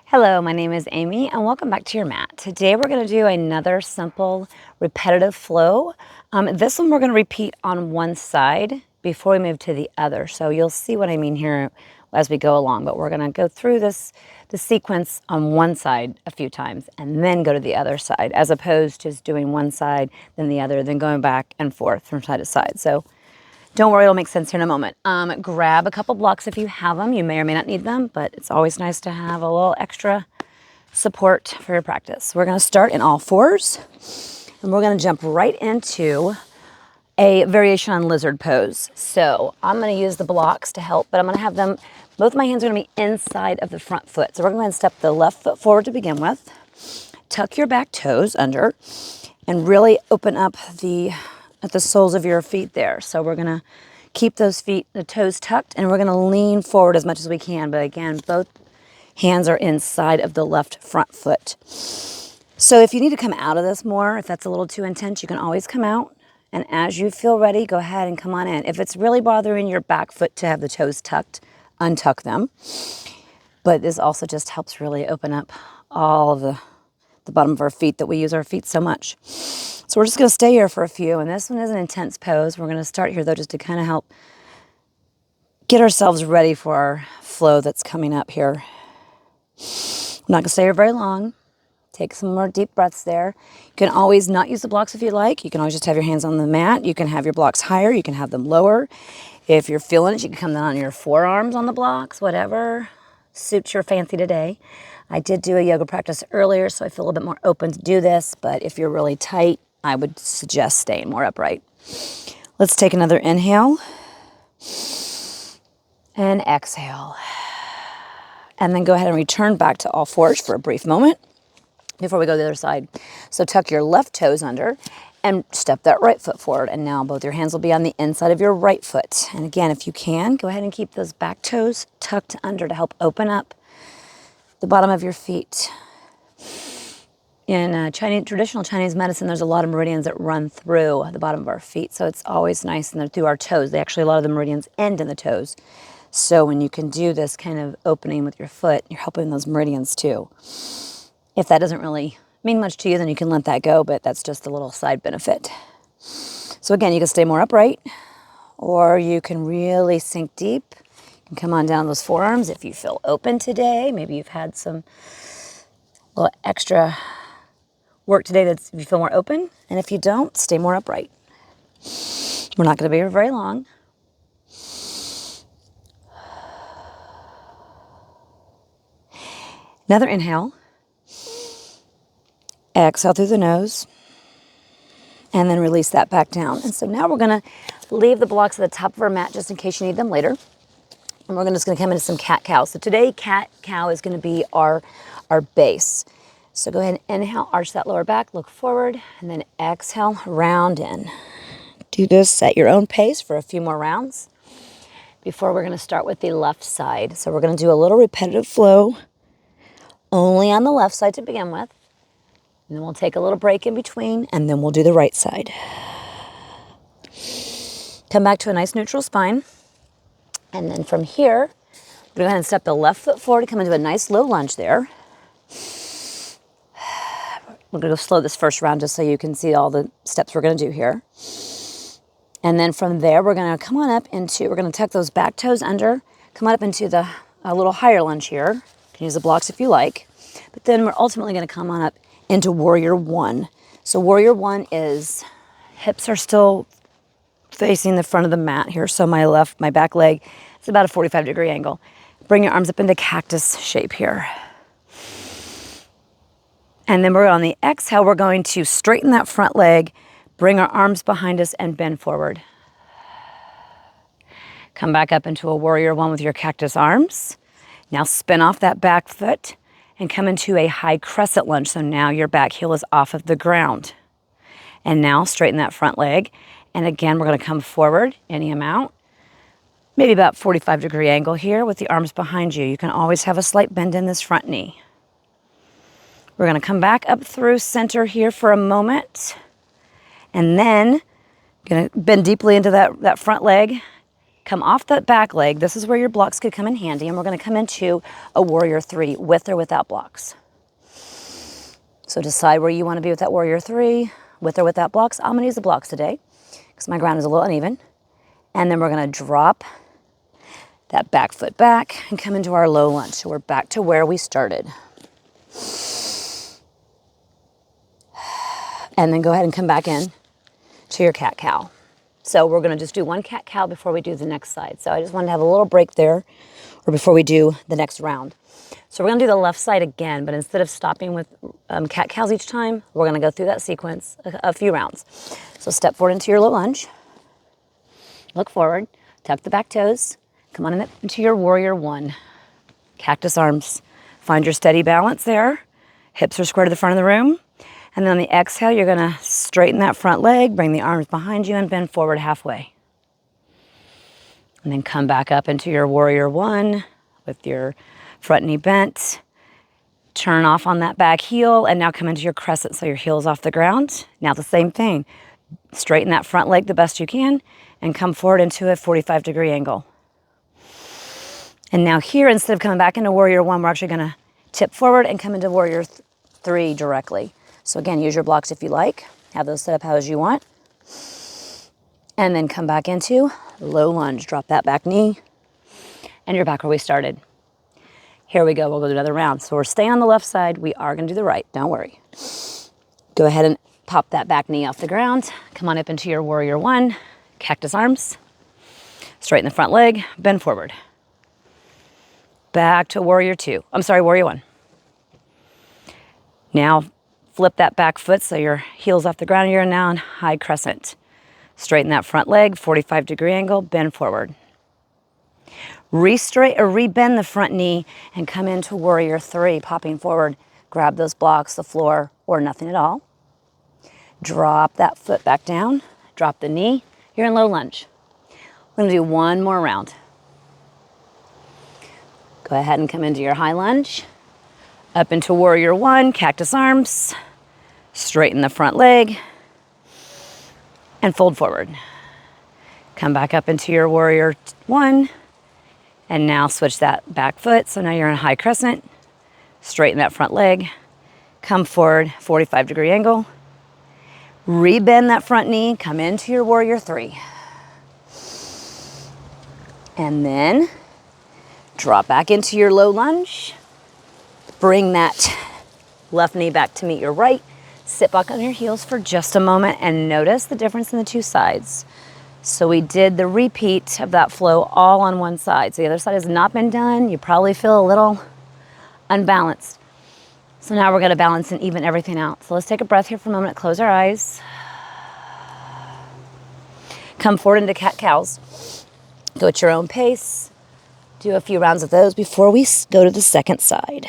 Hello, my name is Amy and welcome back to your mat. Today we're going to do another simple repetitive flow. This one we're going to repeat on one side before we move to the other. So you'll see what I mean here as we go along, but we're going to go through the sequence on one side a few times and then go to the other side, as opposed to just doing one side, then the other, then going back and forth from side to side. So don't worry, it'll make sense here in a moment. Grab a couple blocks if you have them. You may or may not need them, but it's always nice to have a little extra support for your practice. We're going to start in all fours, and we're going to jump right into a variation on lizard pose. So I'm going to use the blocks to help, but I'm going to have them, both my hands are going to be inside of the front foot. So we're going to step the left foot forward to begin with. Tuck your back toes under and really open up at the soles of your feet there. So we're going to keep those feet, the toes tucked, and we're going to lean forward as much as we can. But again, both hands are inside of the left front foot. So if you need to come out of this more, if that's a little too intense, you can always come out. And as you feel ready, go ahead and come on in. If it's really bothering your back foot to have the toes tucked, untuck them. But this also just helps really open up all of the bottom of our feet that we use our feet so much. So we're just going to stay here for a few, and this one is an intense pose. We're going to start here though just to kind of help get ourselves ready for our flow that's coming up here. I'm not going to stay here very long. Take some more deep breaths there. You can always not use the blocks if you like. You can always just have your hands on the mat. You can have your blocks higher. You can have them lower. If you're feeling it, you can come down on your forearms on the blocks, whatever suits your fancy today. I did do a yoga practice earlier, so I feel a little bit more open to do this, but if you're really tight, I would suggest staying more upright. Let's take another inhale and exhale. And then go ahead and return back to all fours for a brief moment before we go to the other side. So tuck your left toes under and step that right foot forward. And now both your hands will be on the inside of your right foot. And again, if you can, go ahead and keep those back toes tucked under to help open up the bottom of your feet. In traditional Chinese medicine, there's a lot of meridians that run through the bottom of our feet. So it's always nice, and they're through our toes. A lot of the meridians end in the toes. So when you can do this kind of opening with your foot, you're helping those meridians too. If that doesn't really mean much to you, then you can let that go, but that's just a little side benefit. So again, you can stay more upright, or you can really sink deep. You can come on down those forearms if you feel open today. Maybe you've had some little extra work today if you feel more open. And if you don't, stay more upright. We're not going to be here very long. Another inhale. Exhale through the nose. And then release that back down. And so now we're going to leave the blocks at the top of our mat just in case you need them later. And we're just going to come into some cat-cow. So today, cat-cow is going to be our base. So go ahead and inhale, arch that lower back, look forward, and then exhale, round in. Do this at your own pace for a few more rounds before we're going to start with the left side. So we're going to do a little repetitive flow only on the left side to begin with. And then we'll take a little break in between, and then we'll do the right side. Come back to a nice neutral spine. And then from here, we're going to go ahead and step the left foot forward, come into a nice low lunge there. We're going to go slow this first round just so you can see all the steps we're going to do here. And then from there, we're going to come on up into, we're going to tuck those back toes under, come on up into a little higher lunge here. You can use the blocks if you like. But then we're ultimately going to come on up into warrior one. So warrior one is hips are still facing the front of the mat here. So my back leg, it's about a 45-degree angle. Bring your arms up into cactus shape here. And then on the exhale, we're going to straighten that front leg, bring our arms behind us, and bend forward. Come back up into a warrior one with your cactus arms. Now spin off that back foot and come into a high crescent lunge. So now your back heel is off of the ground. And now straighten that front leg. And again, we're going to come forward any amount. Maybe about 45-degree angle here with the arms behind you. You can always have a slight bend in this front knee. We're going to come back up through center here for a moment. And then going to bend deeply into that front leg. come off the back leg. This is where your blocks could come in handy, and we're going to come into a warrior three with or without blocks. So decide where you want to be with that warrior three, with or without blocks. I'm going to use the blocks today because my ground is a little uneven. And then we're going to drop that back foot back and come into our low lunge. So we're back to where we started. And then go ahead and come back in to your cat-cow. So we're going to just do one cat-cow before we do the next side. So I just wanted to have a little break there, or before we do the next round. So we're going to do the left side again, but instead of stopping with cat-cows each time, we're going to go through that sequence a few rounds. So step forward into your low lunge. Look forward, tuck the back toes, come on into your warrior one. Cactus arms. Find your steady balance there. Hips are square to the front of the room. And then on the exhale, you're going to straighten that front leg, bring the arms behind you, and bend forward halfway. And then come back up into your warrior one with your front knee bent. Turn off on that back heel, and now come into your crescent so your heel's off the ground. Now the same thing. Straighten that front leg the best you can, and come forward into a 45-degree angle. And now here, instead of coming back into warrior one, we're actually going to tip forward and come into warrior three directly. So again, use your blocks if you like. Have those set up how as you want. And then come back into low lunge. Drop that back knee, and you're back where we started. Here we go. We'll go do another round. So we're staying on the left side. We are going to do the right. Don't worry. Go ahead and pop that back knee off the ground. Come on up into your warrior one. Cactus arms. Straighten the front leg. Bend forward. Back to warrior two. Warrior one. Now flip that back foot so your heel's off the ground. You're now in high crescent. Straighten that front leg, 45-degree angle, bend forward. Rebend the front knee and come into warrior three, popping forward. Grab those blocks, the floor, or nothing at all. Drop that foot back down. Drop the knee. You're in low lunge. We're going to do one more round. Go ahead and come into your high lunge. Up into warrior one, cactus arms. Straighten the front leg. And fold forward. Come back up into your warrior one. And now switch that back foot. So now you're in high crescent. Straighten that front leg. Come forward, 45-degree angle. Rebend that front knee. Come into your warrior three. And then drop back into your low lunge. Bring that left knee back to meet your right. Sit back on your heels for just a moment and notice the difference in the two sides. So we did the repeat of that flow all on one side. So the other side has not been done. You probably feel a little unbalanced. So now we're going to balance and even everything out. So let's take a breath here for a moment. Close our eyes. Come forward into cat-cows. Go at your own pace. Do a few rounds of those before we go to the second side.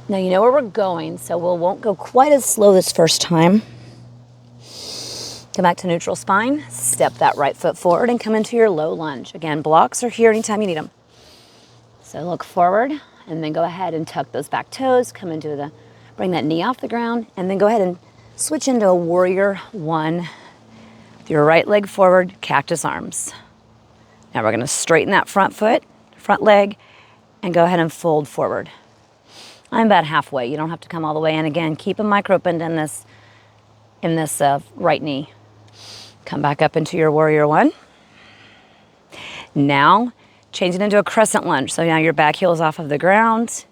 Now you know where we're going, so we won't go quite as slow this first time. Come back to neutral spine, step that right foot forward and come into your low lunge. Again, blocks are here anytime you need them. So look forward and then go ahead and tuck those back toes, come into bring that knee off the ground, and then go ahead and switch into a warrior one with your right leg forward, cactus arms. Now we're gonna straighten that front foot, front leg, and go ahead and fold forward. I'm about halfway. You don't have to come all the way in. Again, keep a micro bend in this right knee. Come back up into your warrior one. Now, change it into a crescent lunge. So now your back heel is off of the ground.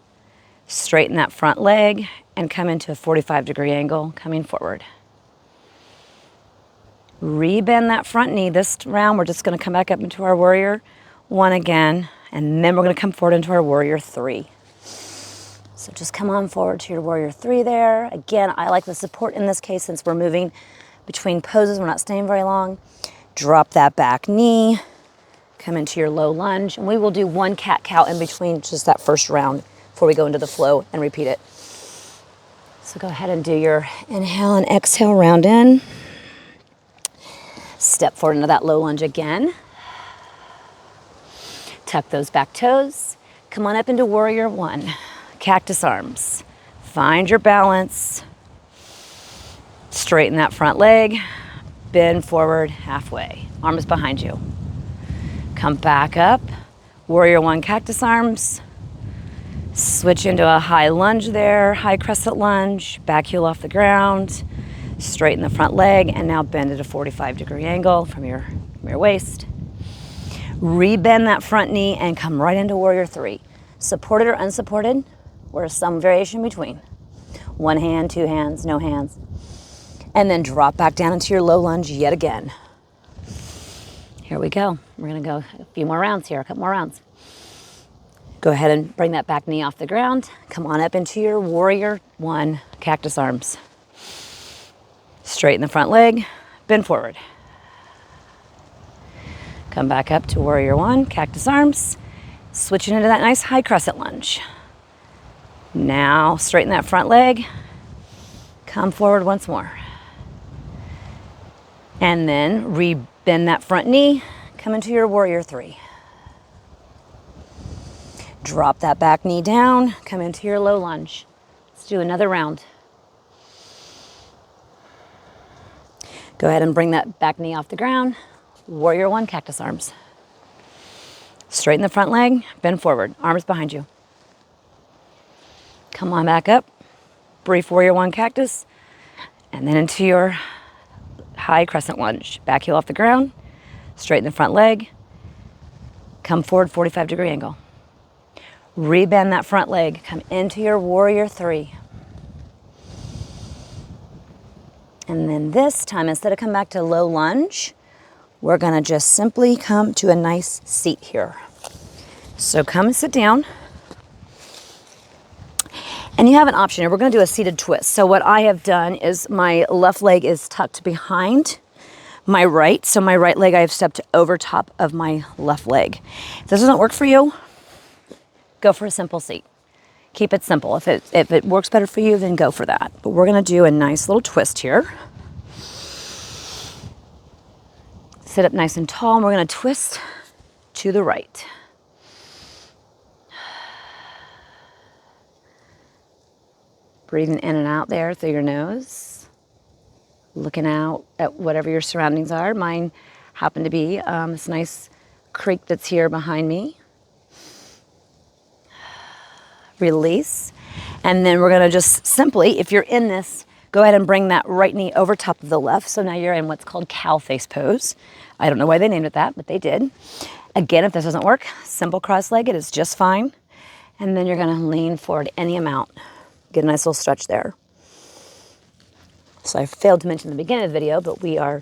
Straighten that front leg and come into a 45-degree angle, coming forward. Rebend that front knee. This round, we're just going to come back up into our warrior one again, and then we're going to come forward into our warrior three. So just come on forward to your warrior three there. Again, I like the support in this case since we're moving between poses. We're not staying very long. Drop that back knee. Come into your low lunge. And we will do one cat-cow in between just that first round before we go into the flow and repeat it. So go ahead and do your inhale and exhale, round in. Step forward into that low lunge again. Tuck those back toes. Come on up into warrior one. Cactus arms. Find your balance. Straighten that front leg, bend forward halfway. Arms behind you. Come back up, warrior one, cactus arms. Switch into a high lunge there, high crescent lunge, back heel off the ground. Straighten the front leg, and now bend at a 45-degree angle from your waist. Rebend that front knee and come right into warrior three. Supported or unsupported, or some variation between. One hand, two hands, no hands. And then drop back down into your low lunge yet again. Here we go. We're gonna go a few more rounds here, a couple more rounds. Go ahead and bring that back knee off the ground. Come on up into your warrior one, cactus arms. Straighten the front leg, bend forward. Come back up to warrior one, cactus arms. Switching into that nice high crescent lunge. Now straighten that front leg. Come forward once more. And then re-bend that front knee. Come into your warrior three. Drop that back knee down. Come into your low lunge. Let's do another round. Go ahead and bring that back knee off the ground. Warrior one, cactus arms. Straighten the front leg, bend forward, arms behind you. Come on back up. Brief warrior one, cactus. And then into your high crescent lunge. Back heel off the ground. Straighten the front leg. Come forward, 45-degree angle. Rebend that front leg. Come into your warrior three. And then this time, instead of coming back to low lunge, we're gonna just simply come to a nice seat here. So come and sit down. And you have an option here. We're gonna do a seated twist. So what I have done is my left leg is tucked behind my right. So my right leg I have stepped over top of my left leg. If this doesn't work for you, go for a simple seat. Keep it simple. If it works better for you, then go for that. But we're gonna do a nice little twist here. Sit up nice and tall, and we're gonna twist to the right. Breathing in and out there through your nose. Looking out at whatever your surroundings are. Mine happen to be this nice creek that's here behind me. Release. And then we're gonna just simply, if you're in this, go ahead and bring that right knee over top of the left. So now you're in what's called cow face pose. I don't know why they named it that, but they did. Again, if this doesn't work, simple cross-legged is just fine. And then you're gonna lean forward any amount. Get a nice little stretch there. So I failed to mention in the beginning of the video, but we are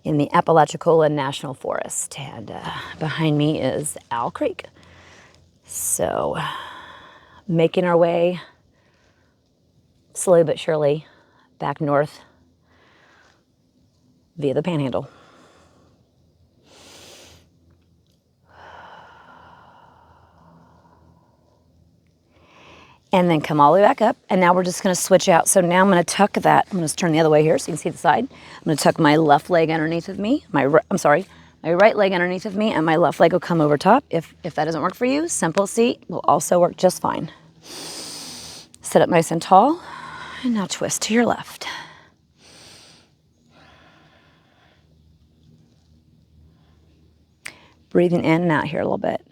in the Apalachicola National Forest. And behind me is Owl Creek. So making our way slowly but surely back north via the Panhandle. And then come all the way back up, and now we're just gonna switch out. So now I'm gonna tuck that, I'm gonna turn the other way here so you can see the side. I'm gonna tuck my left leg underneath of me, my right leg underneath of me, and my left leg will come over top. If that doesn't work for you, simple seat will also work just fine. Sit up nice and tall, and now twist to your left. Breathing in and out here a little bit.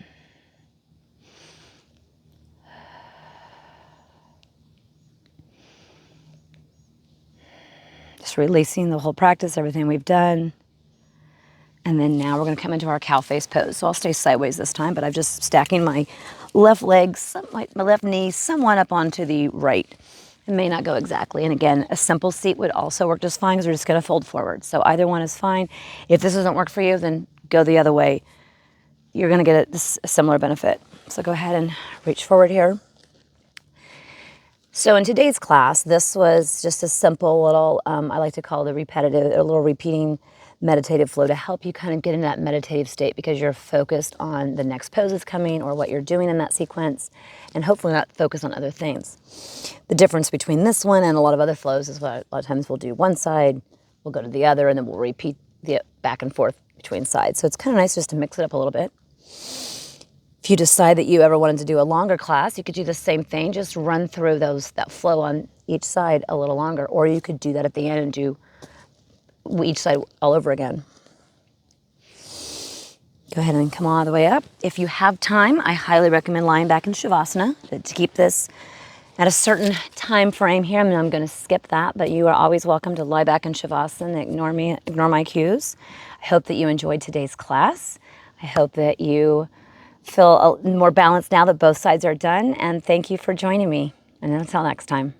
Just releasing the whole practice, everything we've done. And then now we're gonna come into our cow face pose. So I'll stay sideways this time, but I'm just stacking my left leg, my left knee somewhat up onto the right. It may not go exactly. And again, a simple seat would also work just fine because we're just gonna fold forward. So either one is fine. If this doesn't work for you, then go the other way. You're gonna get a similar benefit. So go ahead and reach forward here. So in today's class, this was just a simple little, I like to call the repetitive, a little repeating meditative flow to help you kind of get into that meditative state because you're focused on the next pose that's coming or what you're doing in that sequence and hopefully not focused on other things. The difference between this one and a lot of other flows is what a lot of times we'll do one side, we'll go to the other, and then we'll repeat the back and forth between sides. So it's kind of nice just to mix it up a little bit. If you decide that you ever wanted to do a longer class, you could do the same thing, just run through that flow on each side a little longer, or you could do that at the end and do each side all over again. Go ahead and come all the way up. If you have time, I highly recommend lying back in Shavasana to keep this at a certain time frame here. I mean, I'm going to skip that, but you are always welcome to lie back in Shavasana, ignore my cues. I hope that you enjoyed today's class. I hope that you feel more balanced now that both sides are done, and thank you for joining me. And until next time.